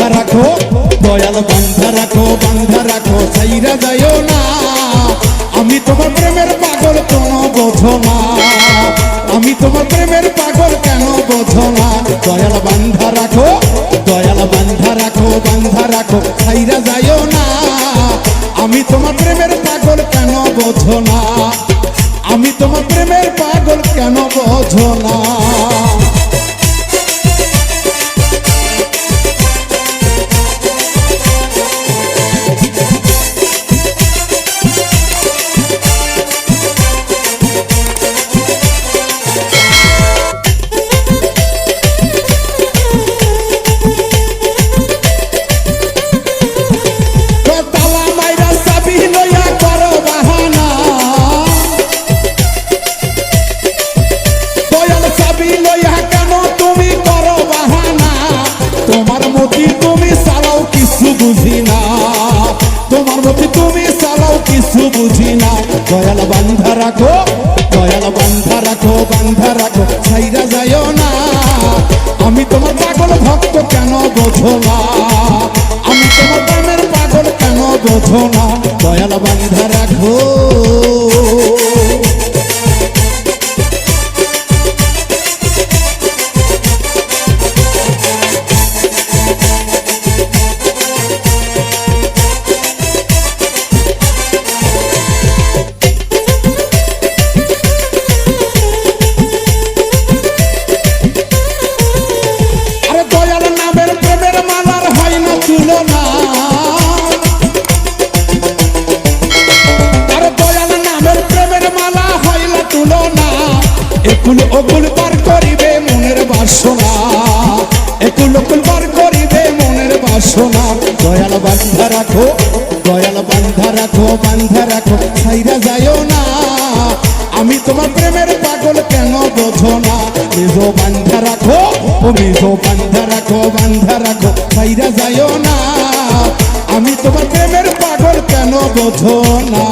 বান্ধা রাখো, দয়াল বান্ধা রাখো, বান্ধা রাখো, ছাইরা যাইও না। আমি তোমার প্রেমের পাগল কেন বোঝো না, আমি তোমার প্রেমের পাগল কেন বোঝো না। দয়াল বান্ধা রাখো, দয়াল বান্ধা রাখো, বান্ধা রাখো, ছাইরা যাইও না। আমি তোমার প্রেমের পাগল কেন বোঝো না, আমি তোমার প্রেমের পাগল কেন বোঝো না। বুঝি না, দয়াল বান্ধা রাখো, দয়াল বান্ধা রাখো, বান্ধা রাখো, ছাইরা যাইও না। আমি তোমার পাগল ভক্ত কেন বোঝো না, আমি তোমার প্রেমের পাগল কেন বোঝো না। দয়াল বান্ধা রাখো। একুল অকুল পার করিবে মনের বাসনা, একুল অকুল পার করিবে মনের বাসনা। দয়াল বান্ধা রাখো, দয়াল বান্ধা রাখো, বান্ধা রাখো, ছাইরা যাইও না। আমি তোমার প্রেমের পাগল কেন বোঝো না। নিজো বান্ধা রাখো, ও নিজো বান্ধা রাখো, বান্ধা রাখো, ছাইরা যাইও না। আমি তোমার প্রেমের পাগল কেন বোঝো না।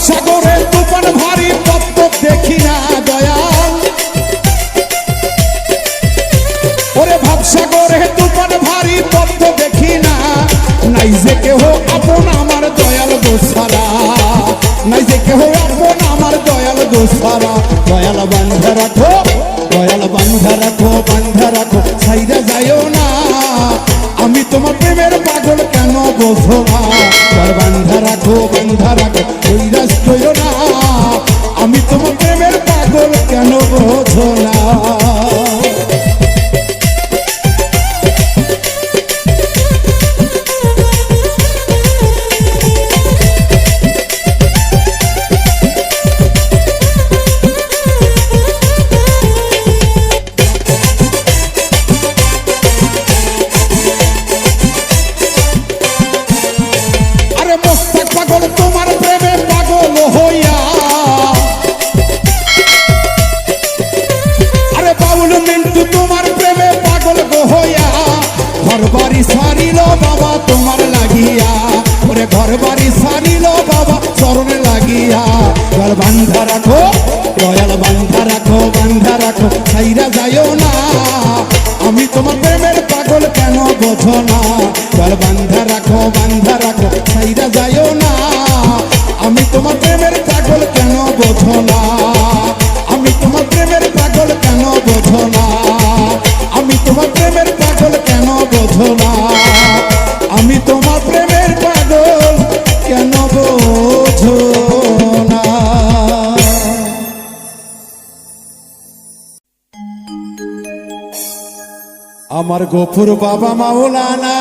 সাগরে তুফান ভারী পদ্ম দেখি না দয়াল, ওরে ভাবসাগরে তুফান ভারী পদ্ম দেখি না। নাই যে কেহ আপন আমার দয়াল দোসারা, নাই যে কেহ আপন আমার দয়াল দোসারা। দয়াল বান্ধা রাখো, দয়াল বান্ধা রাখো, বান্ধা রাখো, ছাইরা যাইও না। আমি তোমার প্রেমের পাগল কেন বোঝো না। দয়াল বান্ধা রাখো, বান্ধা রাখো, ওই রাষ্ট্র না। আমি তোমার প্রেমের পাগল কেন বোঝো না। ঘরবাড়ি সারিল বাবা তোমার লাগিয়া, ওরে ঘরবাড়ি সারিল বাবা চরণে লাগিয়া। দয়াল বান্ধা রাখো, দয়াল বান্ধা রাখো, বান্ধা রাখো, ছাইরা যাইও না। আমি তোমার প্রেমের পাগল কেন বোঝো না। দয়াল বান্ধা রাখো, বান্ধা রাখো, ছাইরা যাইও না। আমি তোমার প্রেমের পাগল কেন বোঝো না, আমি তোমার প্রেমের পাগল কেন বোঝো না। আমি তোমার প্রেমের পাগল কেন বোঝো না, আমি তোমার প্রেমের পাগল কেন বোঝো না। আমার গফুর বাবা মাওলানা,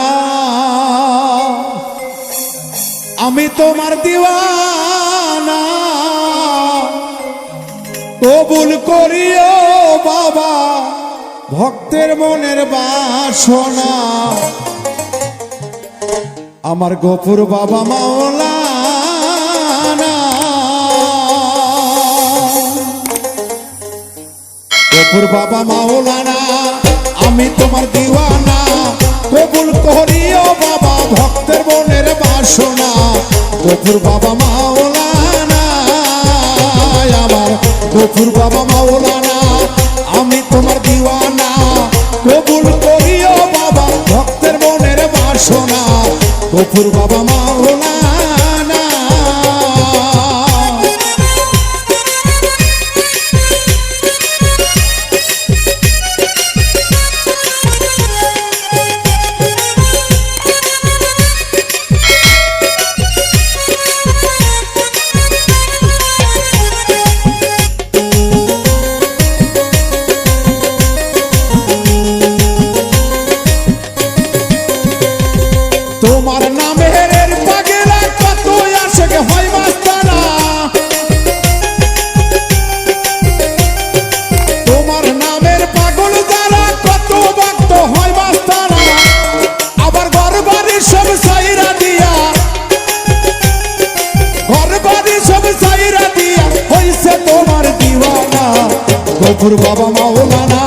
আমি তোমার দিওয়ানা, কবুল করিও বাবা ভক্তের মনের বাসনা। আমার গফুর বাবা মাওলানা, গফুর বাবা মাওলানা আমি তোমার দিওয়ানা কবুল করিও বাবা ভক্তের মনের বাসনা গফুর বাবা মাওলানা আমার গফুর বাবা মাওলানা আমি তোমার দিওয়ানা কবুল করিও বাবা ভক্তের মনের বাসনা গফুর বাবা মাওলানা তোমার নামের পাগলা কত আশেক হয় মাস্তানা তোমার নামের পাগল যারা কত ভক্ত হয় মাস্তানা আবার ঘর বাড়ি সব সাইরা দিয়া ঘর বাড়ি সব সাইরা দিয়া হইছে তোমার দিওয়ানা গফুর বাবা মাওলানা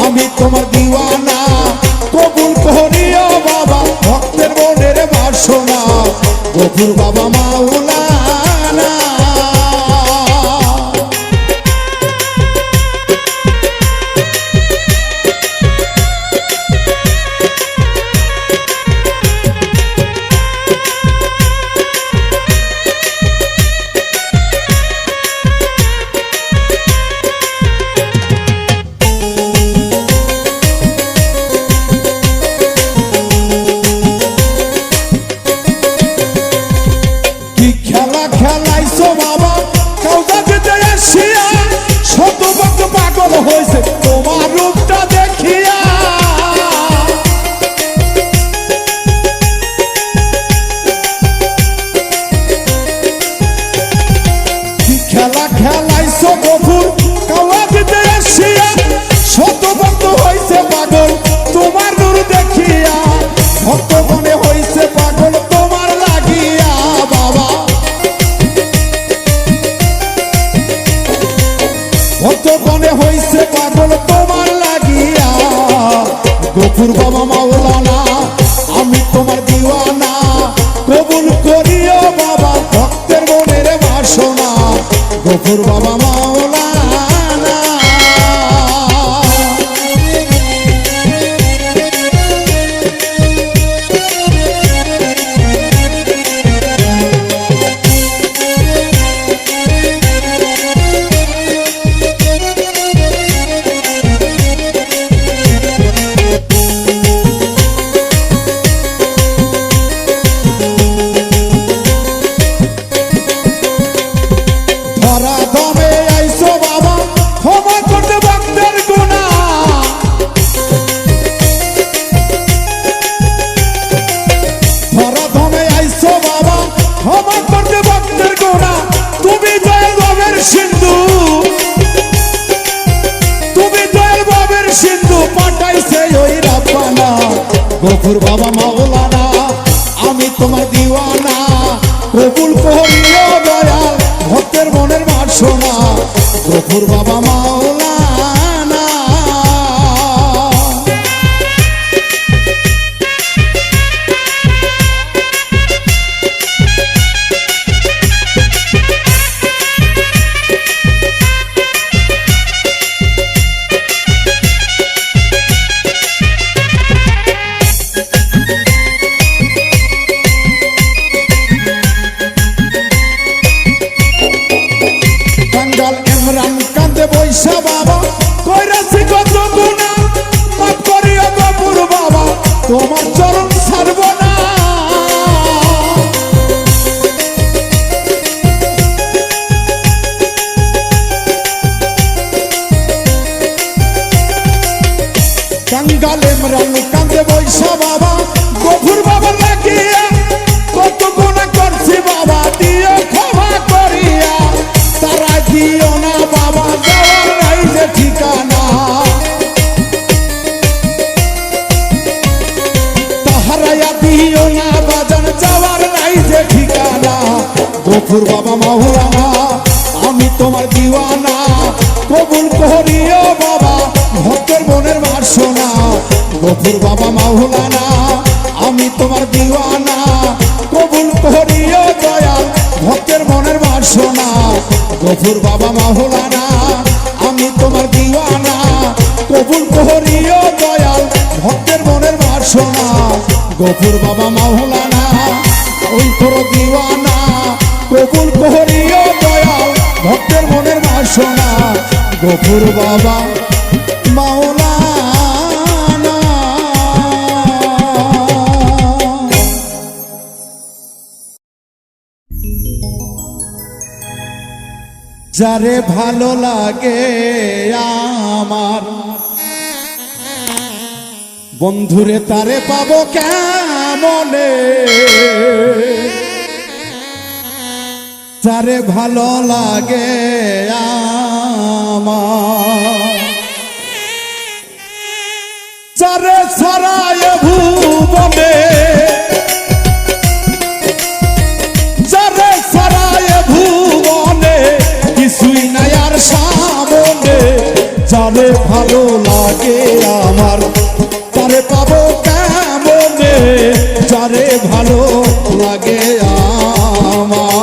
আমি তোমার দিওয়ানা কবুল করিও বাবা ভক্তের মনের বাসনা গফুর বাবা মাওলানা খেলা খেলাইছো বাবা কাউদা যেতে আসিয়া শত ভক্ত পাগল হয়েছে তোমার রূপটা দেখিয়া খেলা খেলাইছো গফুর কাউদা যেতে আসিয়া শত ভক্ত হয়েছে পাগল তোমার নূর দেখিয়া ভক্ত মনে হয়েছে পাগল তোমার লাগিয়া বাবা ভক্তগণে হইছে পাগল তোমার লাগিয়া গফুর বাবা মাওলানা আমি তোমার দিওয়ানা কবুল করিও বাবা ভক্তের মনের বাসনা গফুর বাবা মাওলানা ধরা দমে আইছো বাবা ক্ষমা করতে ভক্তের গুনাহ ধরা দমে আইছো বাবা ক্ষমা করতে ভক্তের গুনাহ তুমি দয়াল বাবের সিন্ধু তুমি দয়াল বাবের সিন্ধু পাঠাইছে ওই রাব্বানা গফুর বাবা মাওলানা আমি তোমার দিওয়ানা কবুল করিও দয়াল ভক্তের মনের বাসনা গফুর বাবা মাওলানা কাঙ্গাল ইমরান কান্দে বৈশা বাবা কইরাছি কত গুনাহ মাফ করিও গফুর বাবা তোমার চরণ ছাড়ব না কাঙ্গাল ইমরান কান্দে বৈশা বাবা গফুর বাবা লাগিয়া কত গুনাহ করছি বাবা দিও ক্ষমা করিয়া তারা দিও না বাবা যাওয়ার নাই যে ঠিকানা তাহারায়া দিও না বাজান যাওয়ার নাই যে ঠিকানা গফুর বাবা মাওলানা আমি তোমার দিওয়ানা কবুল করিও বাবা গফুর বাবা মাওলানা আমি তোমার দিওয়ানা কবুল করিও দয়াল ভক্তের মনের বাসনা গফুর বাবা মাওলানা আমি তোমার দিওয়ানা কবুল করিও দয়াল ভক্তের মনের বাসনা গফুর বাবা মাওলানা ওই করো দিওয়ানা কবুল করিও দয়াল ভক্তের মনের বাসনা গফুর বাবা মাওলানা। যারে ভালো লাগে আমার বন্ধুরে তারে পাবো কেমনে যারে ভালো লাগে আমার যারে ছাড়ায় ভুবনে যারে ছাড়ায় ভুবনে কিছুই নাই আর সামনে যারে ভালো লাগে আমার যারে পাবো কেমনে যারে ভালো লাগে আমার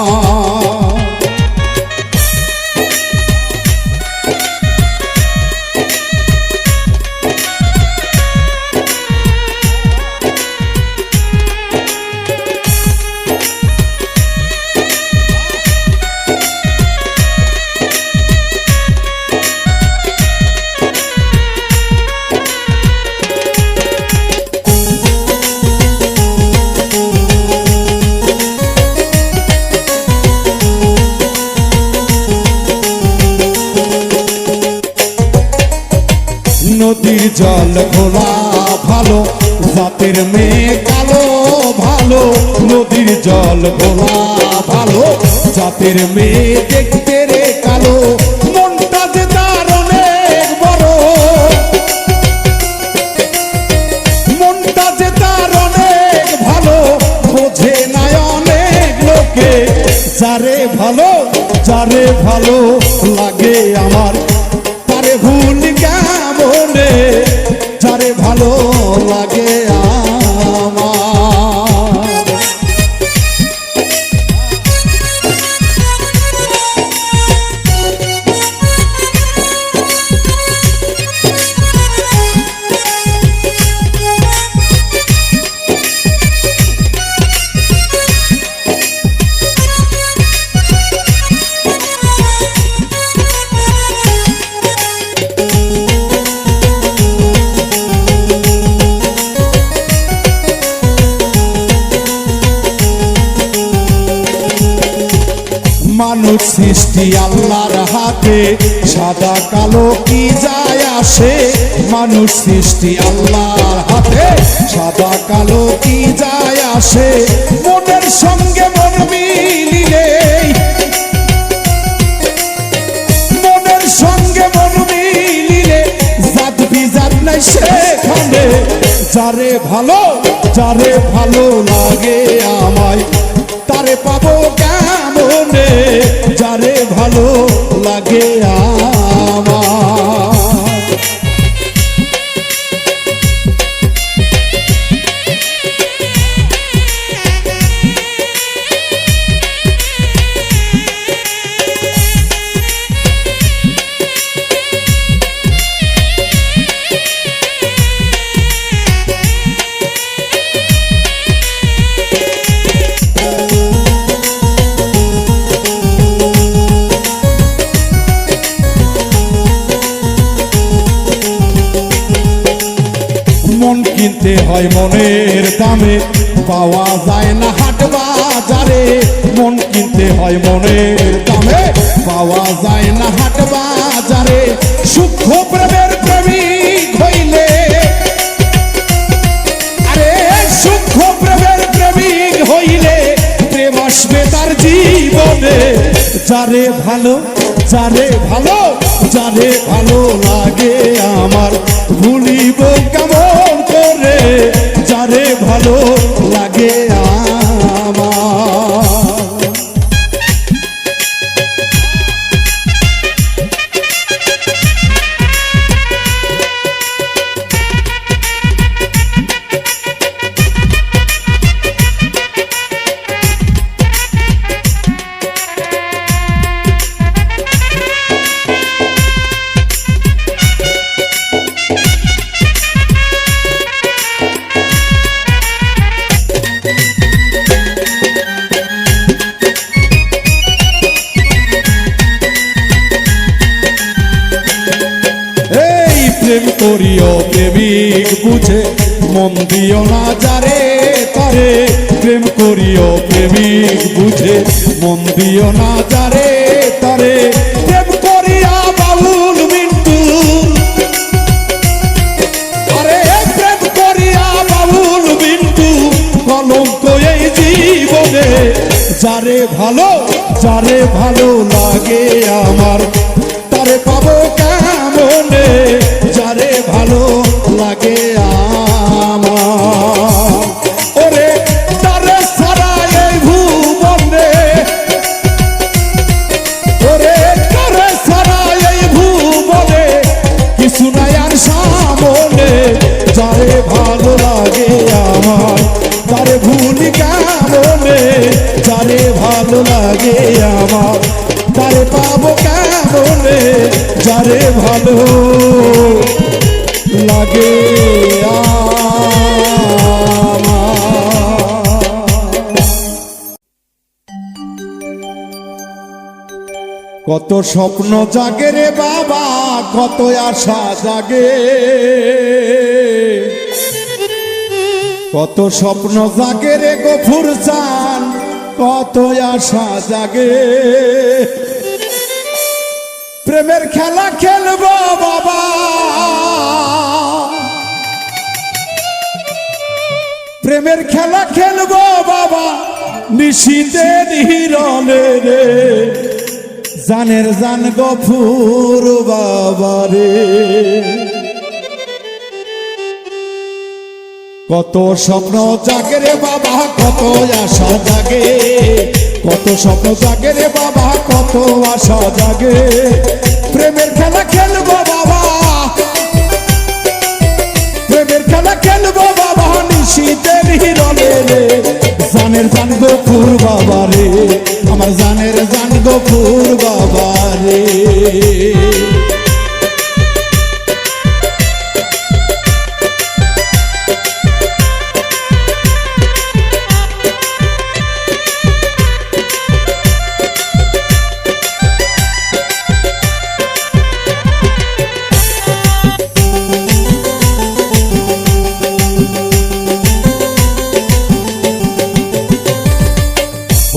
নদীর জল ঘোলা ভালো জাতের মেয়ে কালো ভালো নদীর জল ঘোলা ভালো জাতের মেয়ে দেখতে রে কালো মনটা যে তার অনেক বড় মনটা যে তার অনেক ভালো বোঝে না অনেক লোকে যারে ভালো লাগে আমার তারে ভুল কেমনে যারে ভালো লাগে আমার মানুষ সৃষ্টি আল্লাহর হাতে সাদা কালো কি যায় আসে মানুষ সৃষ্টি আল্লাহর হাতে সাদা কালো কি যায় আসে মনের সঙ্গে মন মিলিলে মনের সঙ্গে মন মিলিলে জাত বিজাত নাই সেখানে যারে ভালো লাগে আমায় তারে পাবো কেমনে যারে ভালো লাগে আমার মন কিনতে হয় মনের দামে পাওয়া যায় না হাট বাজারে মন কিনতে হয় মনের দামে পাওয়া যায় না হাট বাজারে সূক্ষ্ম প্রেমের প্রেমিক হইলে আরে সূক্ষ্ম প্রেমের প্রেমিক হইলে প্রেম আসবে তার জীবনে যারে ভালো লাগে আমার ভুলিব কেমন করে যারে ভালো লাগে আমার প্রেম করিও প্রেমিক বুঝে মন দিও না যারে তারে প্রেম করিও প্রেমিক বুঝে মন দিও না যারে তারে প্রেম করিয়া বাউল মিন্টু আরে প্রেম করিয়া বাউল মিন্টু কলঙ্ক এই জীবনে যারে ভালো লাগে আমার তারে পাবো কেমনে যারে ভালো লাগে আমার ওরে তারে সারা এই ভুবনে ওরে তারে সারা এই ভুবনে কিছু নাই আর সামনে যারে ভালো লাগে আমার তারে ভুলি কেমনে যারে ভালো লাগে আমার তারে পাবো কেমনে যারে ভালো লাগে কত স্বপ্ন জাগে রে বাবা কত আশা জাগে কত স্বপ্ন জাগে রে গফুর চান কত আশা জাগে প্রেমের খেলা খেলবো বাবা প্রেমের খেলা খেলবো বাবা নিশীতে হিরণে রে জানের জান গফুর বাবা রে কত স্বপ্ন জাগে রে বাবা কত আশা জাগে কত স্বপ্ন জাগে রে বাবা কত আশা জাগে প্রেমের খেলা খেলবো বাবা প্রেমের খেলা খেলবো বাবা নিশীতের হিরণে রে জানের জান গফুর বাবা রে আমার জানের জান গফুর বাবা রে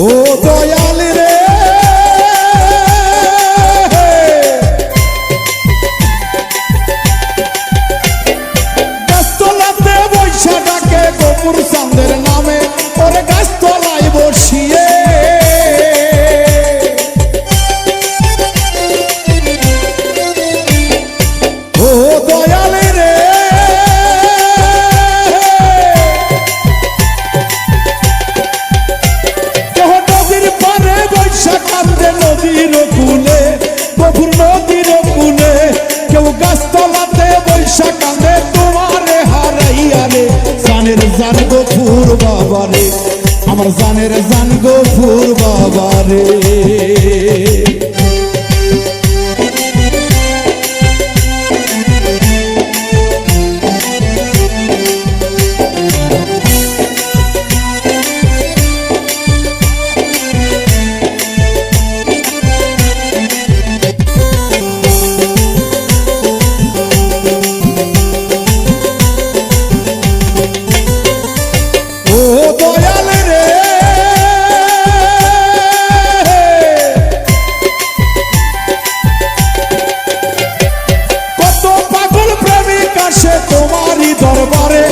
ও দয়াল রে গাছতলাতে বৈশা ডাকে গফুর চাঁদের নামে ওরে গাছতলায় বসিয়ে ও দয়াল রে নদীর কুলে গফুর নদীর কুলে কেউ গাছতলাতে বৈশা কাঁদে তোমারে হারাইয়া রে জানের জান গফুর বাবা রে আমার জানের জান গফুর বাবা রে তোমারই দরবারে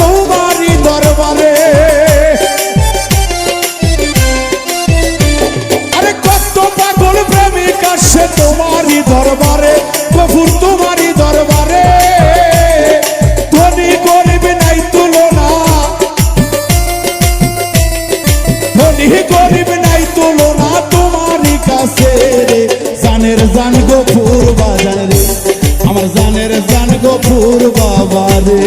তোমারই দরবারে আরে কত পাগল প্রেমিক আসে তোমারই দরবারে গফুর তোমারই দরবারে ধনী গরিব নাই তুলনা ধনী গরিব নাই তুলনা তোমারই কাছে জানের জান গফুর বাজার রে আমার জানের জান গফুর বাবা রে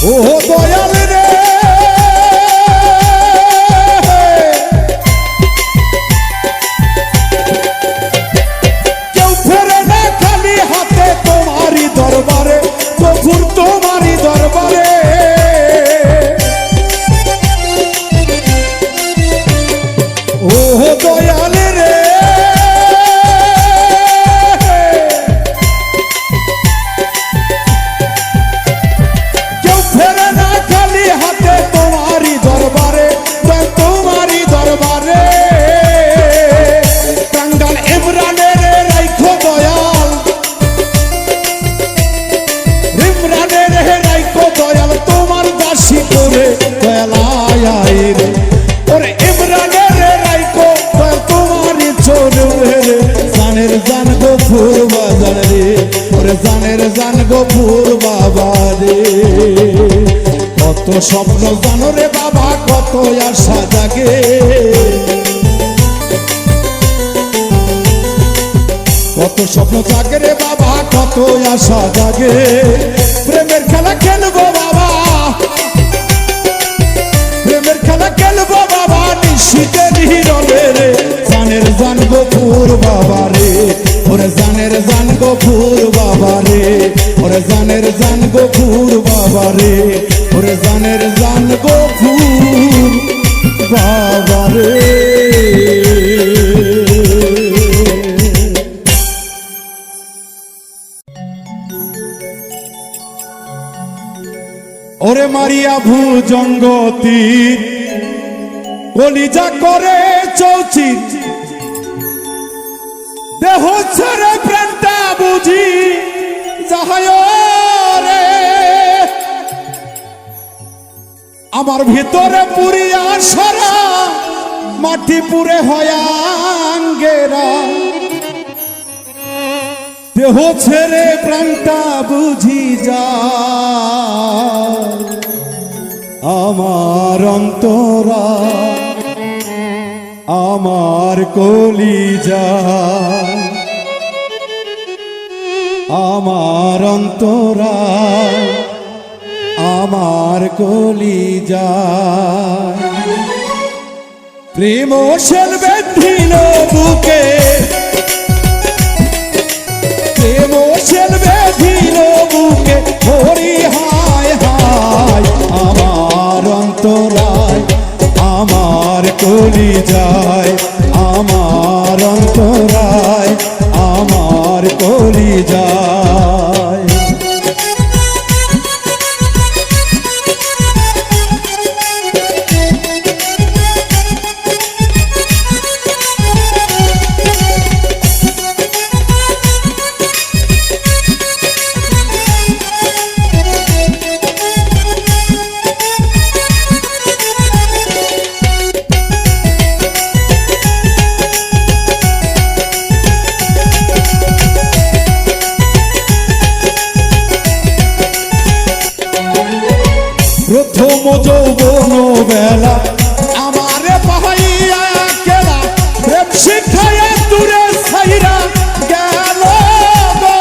ও দয়াল রে স্বপ্ন জানো রে বাবা, কত আশা জাগে, কত স্বপ্ন জাগে রে বাবা, কত আশা জাগে। প্রেমের খেলা খেলবো বাবা, প্রেমের খেলা খেলবো বাবা, নিশীথের হিরলে রে, জানের জান গফুর বাবা রে, ওরে জানের জান গফুর বাবা রে, ওরে জানের জান গফুর বাবা রে, ওরে জানের জান গফুর বাবা রে। ওরে মারিয়া ভুজঙ্গতি কলিজা করে চৌচির, দেহ ছেড়ে প্রাণটা বুঝি যাহায় রে, আমার ভিতরে পুরিয়া সারা মাটি পুরে হয়াঙ্গেরা, দেহ ছেড়ে প্রাণটা বুঝি যা, আমার অন্তরা আমার কলিজা, আমার অন্তরা আমার কলিজা। প্রেম শেল বেঁধিল বুকে, প্রেম শেল বেঁধিল বুকে, হরি হায় হায় আমার অন্তরায় আমার কলিজায়, আমার অন্তরায় আমার কলিজায়। প্রথম যৌবন বেলা আমারে পাহাইয়া কেলা, প্রেম শিখাইয়া দূরে ছাইরা গেল গো।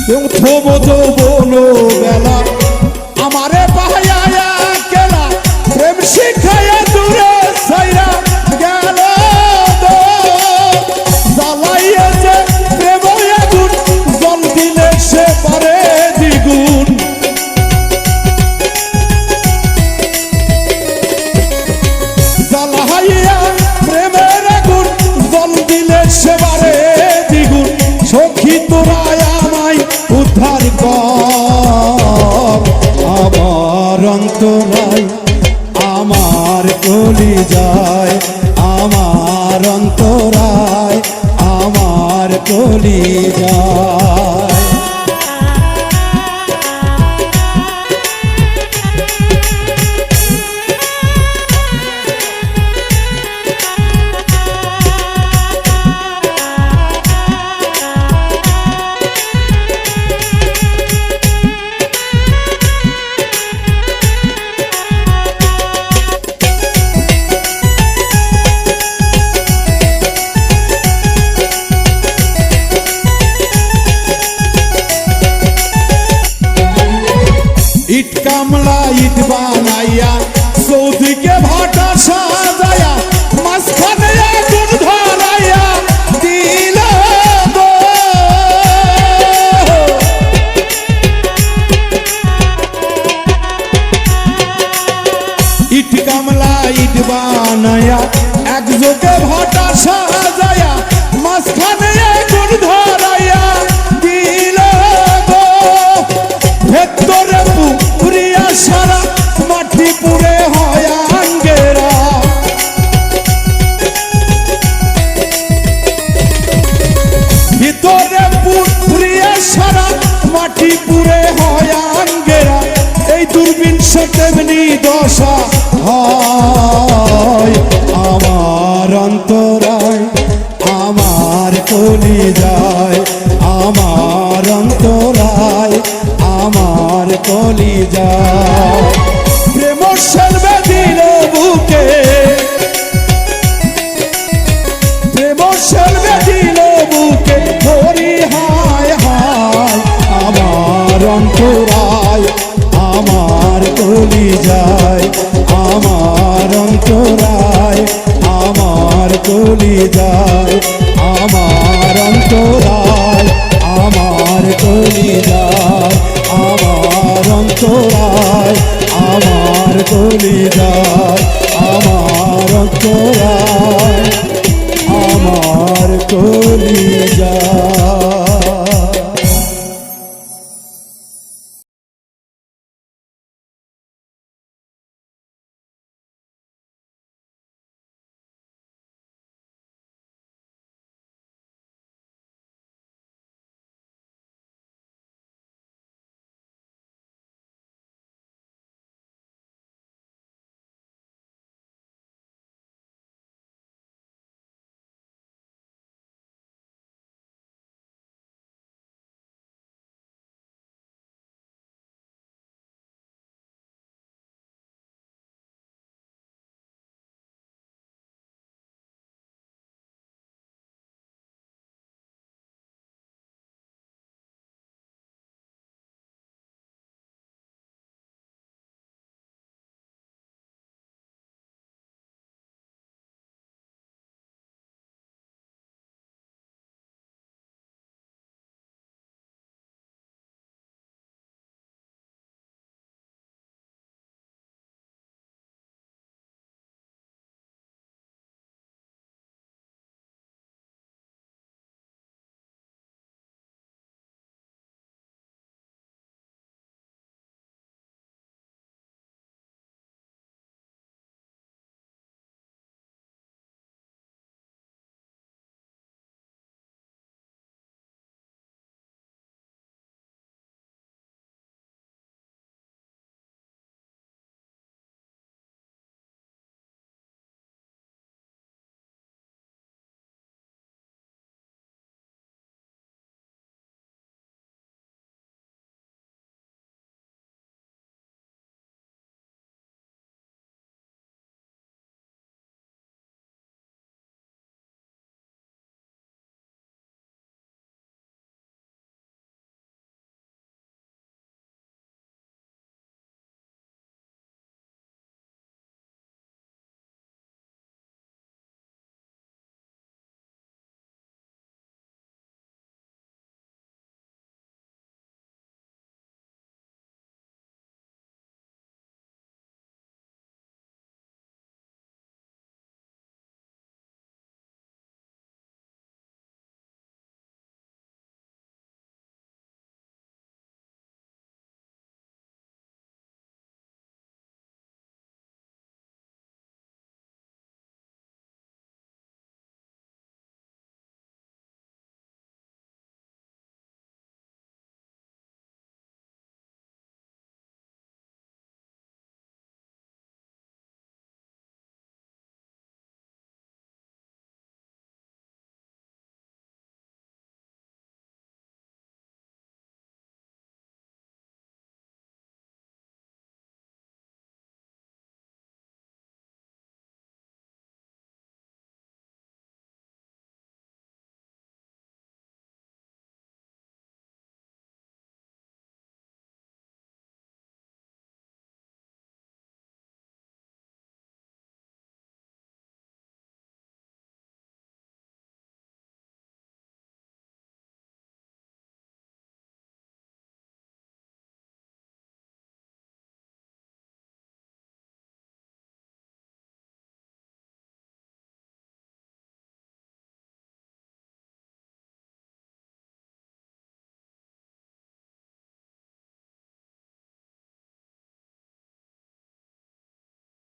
প্রথম যৌবন বেলা আমারে পাহাইয়া কেলা, প্রেম শিখাইয়া দূরে ছাইরা গেল গো। জ্বালাইয়া যে প্রেম আগুন, জল দিলে সে পারে দ্বিগুণ। জ্বালাইয়া প্রেমের আগুন, জল দিলে সে পারে দ্বিগুণ। সখী তোরা আমায় উদ্ধার কর, আমার অন্তরায় আমার কলিজায়, আমার অন্তরায় আমার কলিজায়। ইট কামলা ইট বানাইয়া, সৌদিকে ভাটা সাজায়া, মাঝখানে আগুন ধরাইয়া দিল গো। ইট কামলা ইট বানাইয়া, একযোগে ভাটা সাজায়া, মাঝখানে আগুন ধরাইয়া দিল গো। ভেতরে পুরিয়া সারা মাটি পুরে হয়াঙ্গেরা, ভিতরে পুরিয়া সারা মাটি পুরে হয়াঙ্গেরা। এই দুর্বিংশ তেমনি দশা হয়, আমার অন্তরায় আমার কলিজায়, আমার কলিজায় প্রেম সেলবে দিল বুকে প্রেম সেলবে দিল বুকে হরি হায় হায় আমার অন্তরায় আমার কলিজায় আমার অন্তরায় আমার কলিজায় আমার অন্তরায় আমার কলিজায় আমার অন্তরায় আমার কলিজায় আমার অন্তরায় আমার কলিজায়